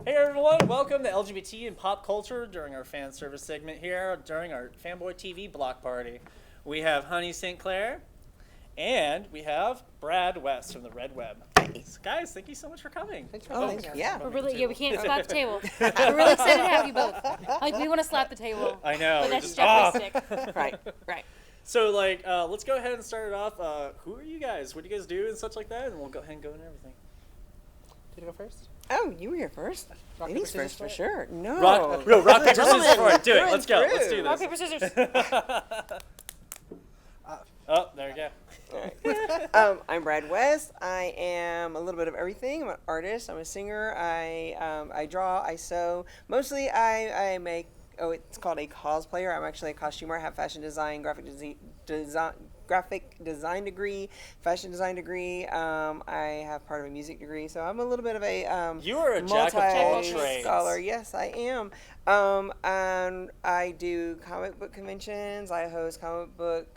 Hey everyone, welcome to LGBT In Pop Culture during our fan service segment here during our Fanboy TV block party. We have Honey St. Clair and we have Brad West from the Red Web. So guys, thank you so much for coming. Thanks for coming. Yeah. We're We can't slap the table. We're really excited to have you both. Like, we want to slap the table. I know. But we're that's just- Jeffrey's stick. Right. So let's go ahead and start it off. Who are you guys? What do you guys do and such like that? And we'll go ahead and go into everything. Did you go first? Oh, you were here first. Rock, Ladies paper, first for scissors, sure. No. Rock, paper, scissors for it. Do it. Through Let's and go. Let's through. do Rock, this. paper, scissors. Oh, there you go. I'm Brad West. I am a little bit of everything. I'm an artist. I'm a singer. I draw. I sew. Mostly, I make. Oh, it's called a cosplayer. I'm actually a costumer. I have fashion design, graphic design degree, fashion design degree. I have part of a music degree, so I'm a little bit of a You are a jack of all multi trades. scholar. Yes, I am. And I do comic book conventions. I host comic book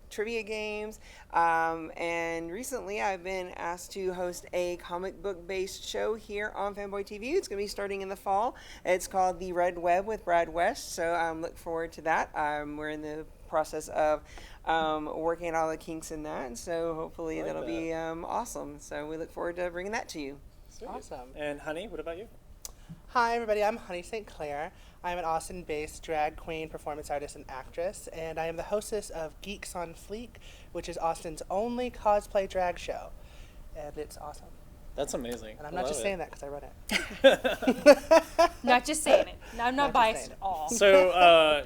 trivia games. And recently I've been asked to host a comic book based show here on Fanboy TV. It's going to be starting in the fall. It's called The Red Web with Brad West. So look forward to that. We're in the process of working out all the kinks in that. And so hopefully I like that'll be awesome. So we look forward to bringing that to you. Sweet. Awesome. And Honey, what about you? Hi, everybody. I'm Honey St. Clair. I'm an Austin-based drag queen, performance artist, and actress, and I am the hostess of Geeks on Fleek, which is Austin's only cosplay drag show, and it's awesome. That's amazing. And I'm I not love just it. saying that because I run it. Not just saying it. I'm not Not just biased saying at it. all. So,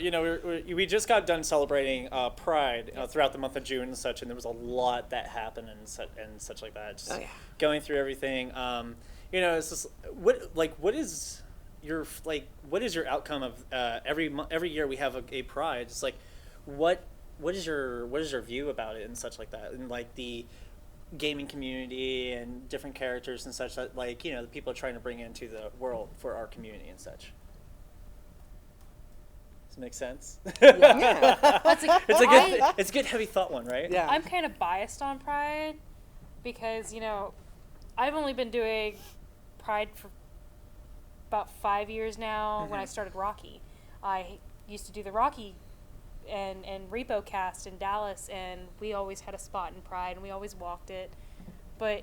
we just got done celebrating Pride throughout the month of June and such, and there was a lot that happened and such like that. Just going through everything. It's just what is your outcome of every year we have a Pride? It's like, what is your view about it and such like that, and like the gaming community and different characters and such that the people are trying to bring into the world for our community and such. Does it make sense? Yeah. It's a good heavy thought one, right? Yeah. I'm kind of biased on Pride because, I've only been doing Pride for about 5 years now. When I started Rocky, I used to do the Rocky and Repo cast in Dallas, and we always had a spot in Pride and we always walked it, but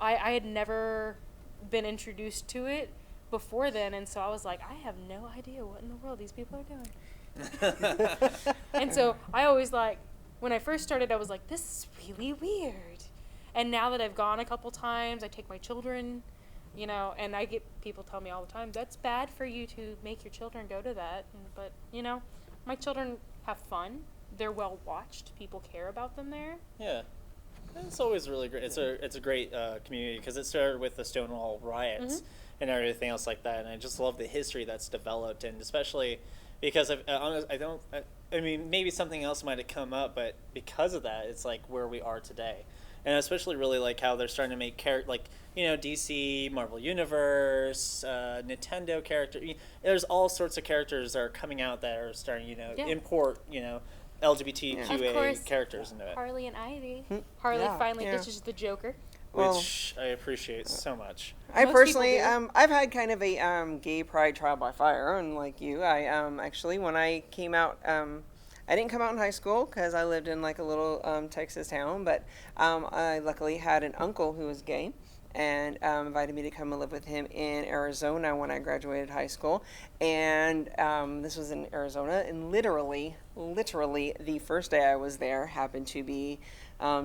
I had never been introduced to it before then, and so I was like, I have no idea what in the world these people are doing. And so I always when I first started, I was like, this is really weird. And now that I've gone a couple times, I take my children, and I get people tell me all the time, that's bad for you to make your children go to that. But, my children have fun. They're well watched. People care about them there. Yeah. It's always really great. It's a great community because it started with the Stonewall riots and everything else like that. And I just love the history that's developed, and especially because maybe something else might have come up, but because of that, it's like where we are today. And I especially really like how they're starting to make DC, Marvel Universe, Nintendo character. There's all sorts of characters that are coming out that are starting, import, LGBTQA Of course, characters into it. Harley and Ivy. Harley Yeah. finally ditches the Joker. Which I appreciate so much. I Most personally, people do. I've had kind of a gay pride trial by fire, unlike you. I actually, when I came out, I didn't come out in high school because I lived in like a little Texas town, but I luckily had an uncle who was gay and invited me to come and live with him in Arizona when I graduated high school. And this was in Arizona, and literally the first day I was there happened to be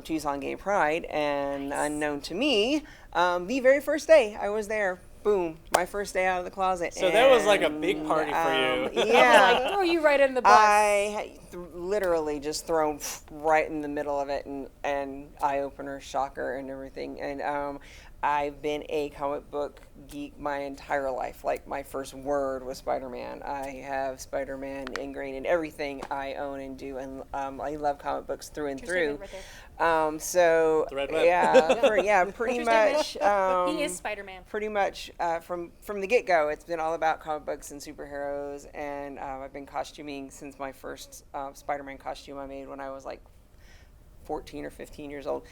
Tucson Gay Pride, and unknown to me, the very first day I was there, boom, my first day out of the closet. So that was like a big party for you. Yeah. Throw you right in the bus. I literally just thrown right in the middle of it, and eye-opener, shocker, and everything. And I've been a comic book geek my entire life. Like, my first word was Spider-Man. I have Spider-Man ingrained in everything I own and do, and I love comic books through and through. Right there. So The Red Web. pretty True much. He is Spider-Man. Pretty much from the get-go, it's been all about comic books and superheroes, and I've been costuming since my first Spider-Man costume I made when I was like 14 or 15 years old.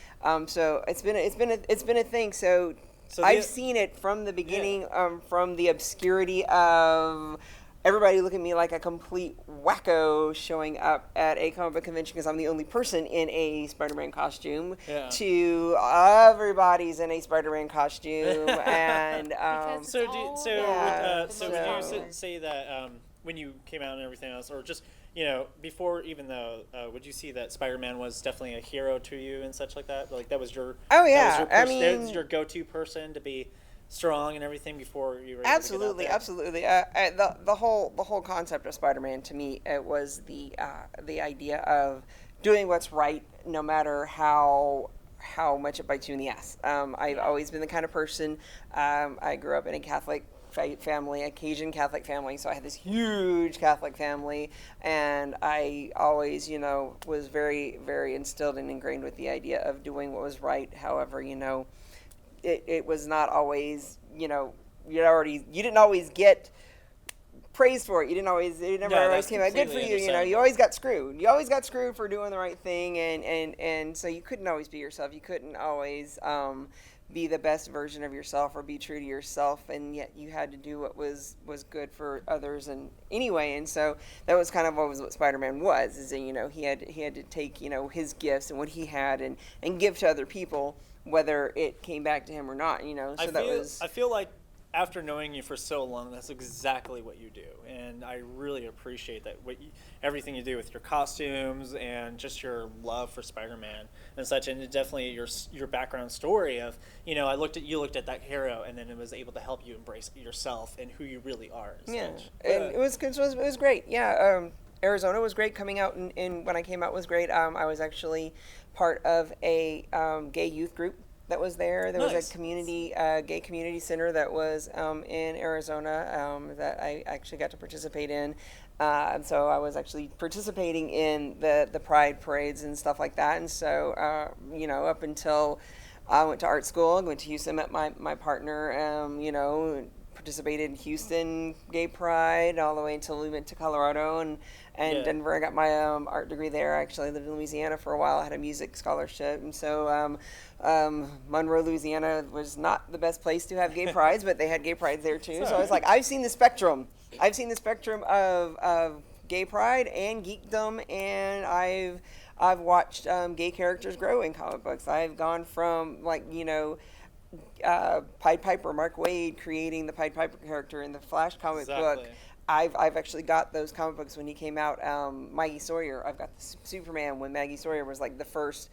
So it's been a thing. So So I've seen it from the beginning, from the obscurity of everybody looking at me like a complete wacko showing up at a comic book convention because I'm the only person in a Spider-Man costume, to everybody's in a Spider-Man costume, and so would you say that when you came out and everything else, or just before, even though, would you see that Spider-Man was definitely a hero to you and such like that? Like that was your that was your go-to person to be strong and everything before you were able absolutely to get out absolutely. The whole concept of Spider-Man to me, it was the idea of doing what's right no matter how much it bites you in the ass. I've always been the kind of person. I grew up in a Catholic family, a Cajun Catholic family, so I had this huge Catholic family, and I always, was very, very instilled and ingrained with the idea of doing what was right. However, it was not always, you didn't always get praised for it. It never always came out good for you. You always got screwed. You always got screwed for doing the right thing, and so you couldn't always be yourself. You couldn't always be the best version of yourself or be true to yourself, and yet you had to do what was good for others. And anyway, and so that was kind of what Spider-Man was, is that, he had to take, his gifts and what he had and give to other people, whether it came back to him or not, so I feel like after knowing you for so long, that's exactly what you do, and I really appreciate that. Everything you do with your costumes and just your love for Spider-Man and such, and definitely your background story of you looked at that hero, and then it was able to help you embrace yourself and who you really are. And it was great. Arizona was great. Coming out and when I came out was great. I was actually part of a gay youth group that was there. There was a community, gay community center that was in Arizona that I actually got to participate in. So I was actually participating in the pride parades and stuff like that. And so, up until I went to art school, I went to Houston, met my partner, participated in Houston Gay Pride all the way until we went to Colorado and Denver. I got my art degree there. I actually lived in Louisiana for a while. I had a music scholarship. And so Monroe, Louisiana was not the best place to have gay prides, but they had gay prides there too. So I was like, I've seen the spectrum. I've seen the spectrum of gay pride and geekdom, and I've watched gay characters grow in comic books. I've gone from Pied Piper, Mark Waid creating the Pied Piper character in the Flash comic book. I've actually got those comic books when he came out. Maggie Sawyer, I've got the Superman when Maggie Sawyer was like the first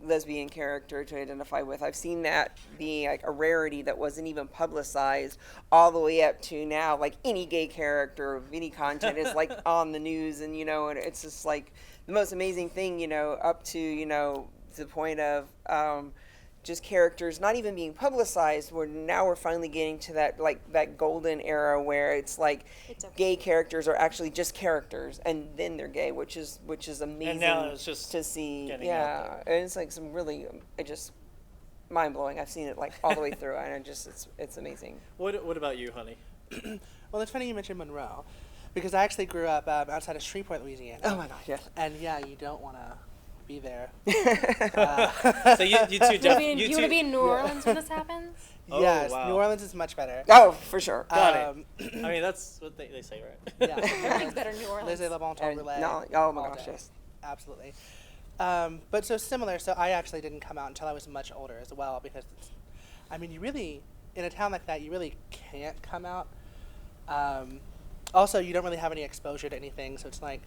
lesbian character to identify with. I've seen that being like a rarity that wasn't even publicized, all the way up to now, like any gay character of any content is like on the news, and and it's just like the most amazing thing, up to to the point of just characters not even being publicized. We're finally getting to that golden era where it's like gay characters are actually just characters, and then they're gay, which is amazing. And now it's just to see. And it's like some really just mind blowing. I've seen it like all the way through, and it's amazing. What about you, honey? Well, it's funny you mentioned Monroe, because I actually grew up outside of Shreveport, Louisiana. Oh my gosh, yes. And you don't want to be there. So you two you want to be in New Orleans when this happens? Yes, wow. New Orleans is much better. Oh, for sure. Got it. I mean, that's what they say, right? Yeah. Nothing's better in New Orleans. Les Le Bon Temps Roulette. Oh my all gosh, day. yes. Absolutely. But so similar. So I actually didn't come out until I was much older as well, because you really, in a town like that, you really can't come out. Also, you don't really have any exposure to anything, so it's like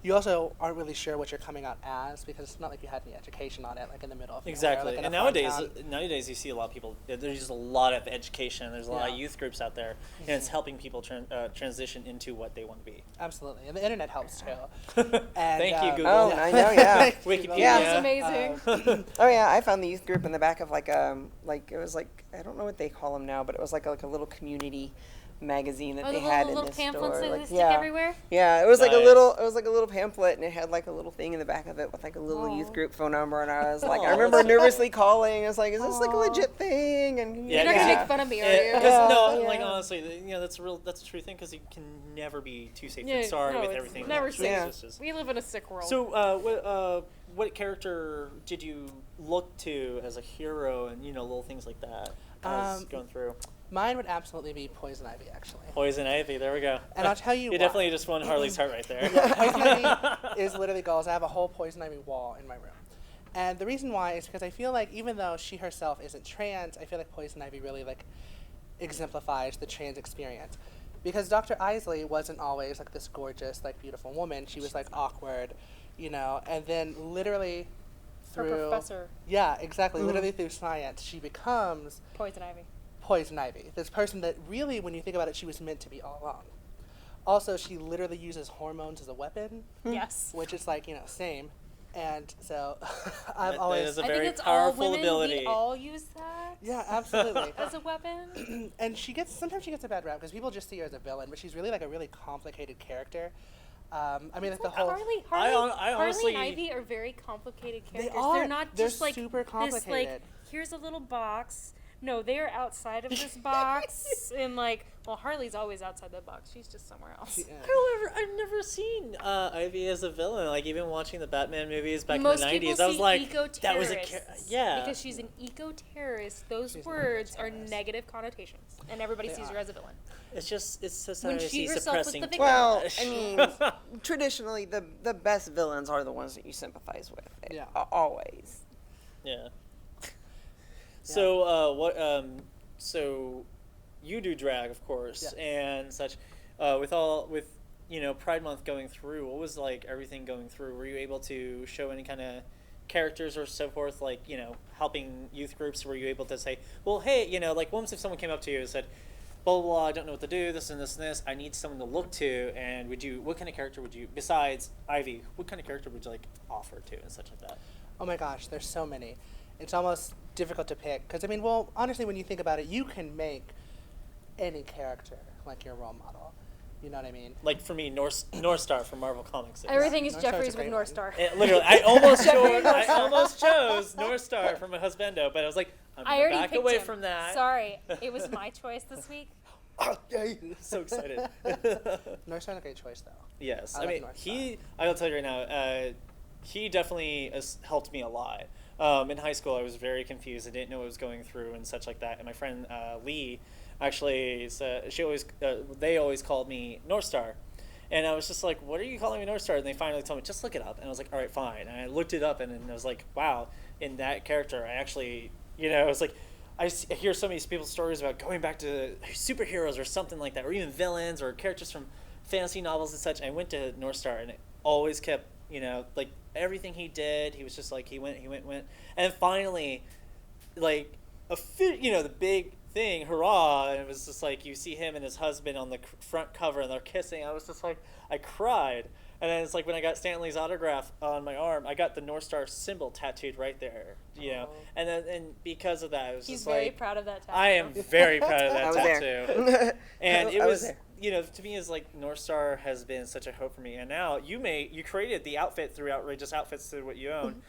you also aren't really sure what you're coming out as, because it's not like you had any education on it, like in the middle of nowhere, Exactly. like in And a farm nowadays you see a lot of people, there's just a lot of education, there's a lot of youth groups out there, and it's helping people transition into what they want to be. Absolutely. And the internet helps too. And, Thank you, Google. Oh, I know, yeah. Wikipedia. Yeah. It's amazing. Oh yeah, I found the youth group in the back of like it was like, I don't know what they call them now, but it was like a little community magazine that they had in little this pamphlets store. that they stick everywhere. Yeah, it was like Nice. it was like a little pamphlet, and it had like a little thing in the back of it with like a little youth group phone number, and I was like, I remember nervously calling. I was like, is this like a legit thing? And You're not gonna make fun of me, are you? No, Yeah. like honestly, that's a true thing, because you can never be too safe Yeah, and sorry no, with it's everything. never It's safe. just- We live in a sick world. So, what character did you look to as a hero, and little things like that? going through? Mine would absolutely be Poison Ivy, actually. Poison Ivy, there we go. And I'll tell you You why. definitely just won Harley's heart right there. Yeah, Poison Ivy is literally goals. I have a whole Poison Ivy wall in my room. And the reason why is because I feel like even though she herself isn't trans, I feel like Poison Ivy really like exemplifies the trans experience. Because Dr. Isley wasn't always like this gorgeous, like beautiful woman. She was like awkward, you know, and then literally Her through professor. Yeah, exactly. Literally through science, she becomes Poison Ivy. Poison Ivy. This person that really, when you think about it, she was meant to be all along. Also, she literally uses hormones as a weapon, Yes. which is like, you know, same. And so I've That always... is a I think very it's all powerful women. ability. We all use that Yeah, absolutely. as a weapon. And sometimes she gets a bad rap because people just see her as a villain, but she's really like a really complicated character. I mean, like the whole... I honestly- Harley and Ivy are very complicated characters. are. They're not They're just like super this, complicated. like, here's a little box. No, they are outside of this box. And like, well, Harley's always outside the box. She's just somewhere else. However, I've never seen Ivy as a villain. Like, even watching the Batman movies back Most in the people 90s, I was see like, eco-terrorists that was yeah. because she's an eco-terrorist. Those She's an words are eco-terrorist. negative connotations, and everybody They sees her are. as a villain. It's just, it's When society she herself was the suppressing. victim. Well, trash. I mean, traditionally, the best villains are the ones that you sympathize with. Yeah. Always. Yeah. So, so you do drag, of course, Yes. and such. With you know, Pride Month going through, what was like everything going through? Were you able to show any kind of characters or so forth, like, you know, helping youth groups? Were you able to say, well, hey, you know, like, once if someone came up to you and said, blah, blah, blah, I don't know what to do, this and this and this, I need someone to look to, and what kind of character would you, besides Ivy, what kind of character would you, like, offer to and such like that? Oh my gosh, there's so many. It's almost difficult to pick. Because, I mean, well, honestly, when you think about it, you can make any character like your role model. You know what I mean? Like, for me, North Star from Marvel Comics. Everything is North Star's a Jeffries with great North one. Star. Literally, I almost chose North Star from a husbando, but I was like, I'm I gonna already back picked away him. from that. Sorry, it was my choice this week. So excited. North Star's a great choice, though. Yes, I I love mean, North I will tell you right now, he definitely has helped me a lot. In high school, I was very confused. I didn't know what was going through and such like that. And my friend Lee, actually, they always called me North Star. And I was just like, what are you calling me North Star? And they finally told me, just look it up. And I was like, all right, fine. And I looked it up, and I was like, wow, in that character, I actually, you know, I was like, I hear so many people's stories about going back to superheroes or something like that, or even villains or characters from fantasy novels and such. I went to North Star, and it always kept, you know, like, everything he did, he was just like, he went. And finally, like, you know, the big thing, hurrah, and it was just like, you see him and his husband on the front cover, and they're kissing. I was just like, I cried. And then it's like when I got Stanley's autograph on my arm, I got the North Star symbol tattooed right there, you know. And then, and because of that, it was He's just very like, proud of that tattoo. I am very proud of that I was tattoo. there. And it I was, there. you know, to me, is like, North Star has been such a hope for me. And now you created the outfit through Outrageous Outfits, through what you own.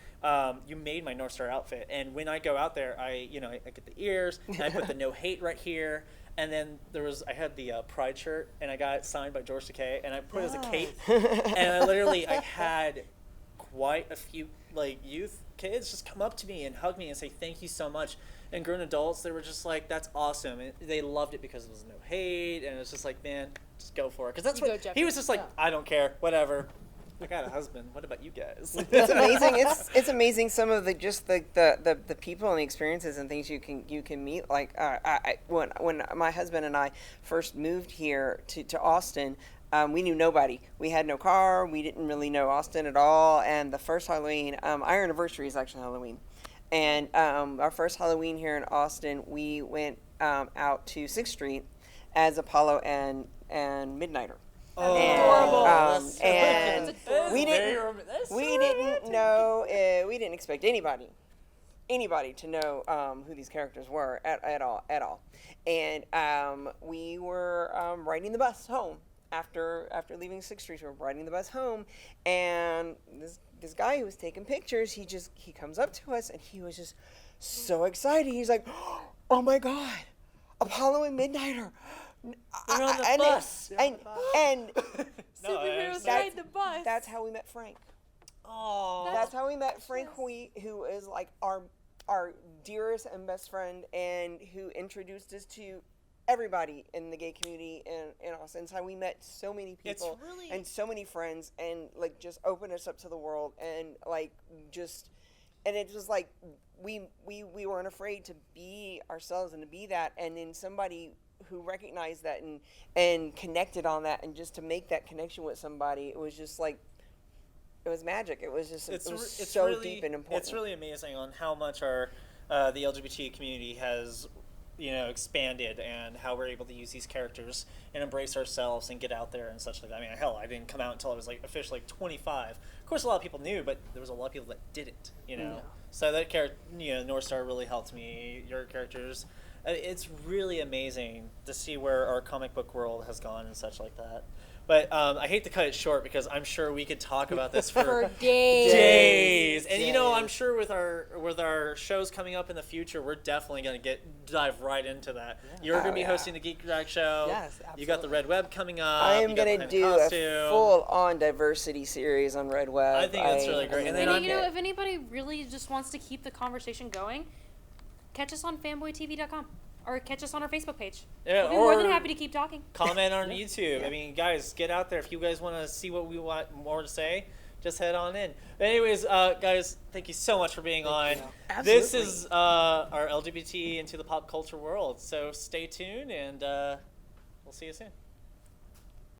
You made my North Star outfit, and when I go out there, I get the ears, and I put the no hate right here, and then I had the Pride shirt, and I got it signed by George Takei, and I put it as a cape, and I had quite a few, like, youth kids just come up to me and hug me and say thank you so much, and grown adults, they were just like, that's awesome, and they loved it because it was no hate, and it was just like, man, just go for it, because that's You what go, he was just like, Yeah. I don't care, whatever. I got a husband. What about you guys? It's amazing. It's amazing some of the people and the experiences and things you can meet. Like when my husband and I first moved here to Austin, we knew nobody. We had no car. We didn't really know Austin at all. And the first Halloween, our anniversary is actually Halloween, and our first Halloween here in Austin, we went out to 6th Street as Apollo and Midnighter. Adorable. And That's we That's didn't know. We didn't expect anybody to know who these characters were at all. And we were riding the bus home after leaving 6th Street. We were riding the bus home, and this guy who was taking pictures, he comes up to us, and he was just so excited. He's like, "Oh my God, Apollo and Midnighter." They're on the bus. And Superheroes No, ride the bus. that's how we met Frank. Oh, That's how we met Frank, who is like our our dearest and best friend, and who introduced us to everybody in the gay community in Austin. It's how we met so many people and so many friends, and like just opened us up to the world, and like just, and it was like we weren't afraid to be ourselves and to be that, and then somebody who recognized that and connected on that, and just to make that connection with somebody, it was just like, it was magic. It was just it's so really, deep and important. It's really amazing on how much our the LGBT community has, you know, expanded, and how we're able to use these characters and embrace ourselves and get out there and such like that. I mean, hell, I didn't come out until I was like officially like 25. Of course, a lot of people knew, but there was a lot of people that didn't, you know. Yeah. So that character, you know, North Star really helped me. Your characters, it's really amazing to see where our comic book world has gone and such like that. But I hate to cut it short, because I'm sure we could talk about this for days. And you know, I'm sure with our shows coming up in the future, we're definitely going to dive right into that. Yeah. You're going to be hosting the Geek Drag Show. Yes, absolutely. You got the Red Web coming up. I am going to do a full-on diversity series on Red Web. I think that's really great. And then, you know, if anybody really just wants to keep the conversation going, catch us on fanboytv.com. Or catch us on our Facebook page. Yeah, we'll be more than happy to keep talking. Comment on YouTube. Yeah. I mean, guys, get out there. If you guys want to see what we want more to say, just head on in. But anyways, guys, thank you so much for being on. Absolutely. This is our LGBT into the pop culture world. So stay tuned, and we'll see you soon.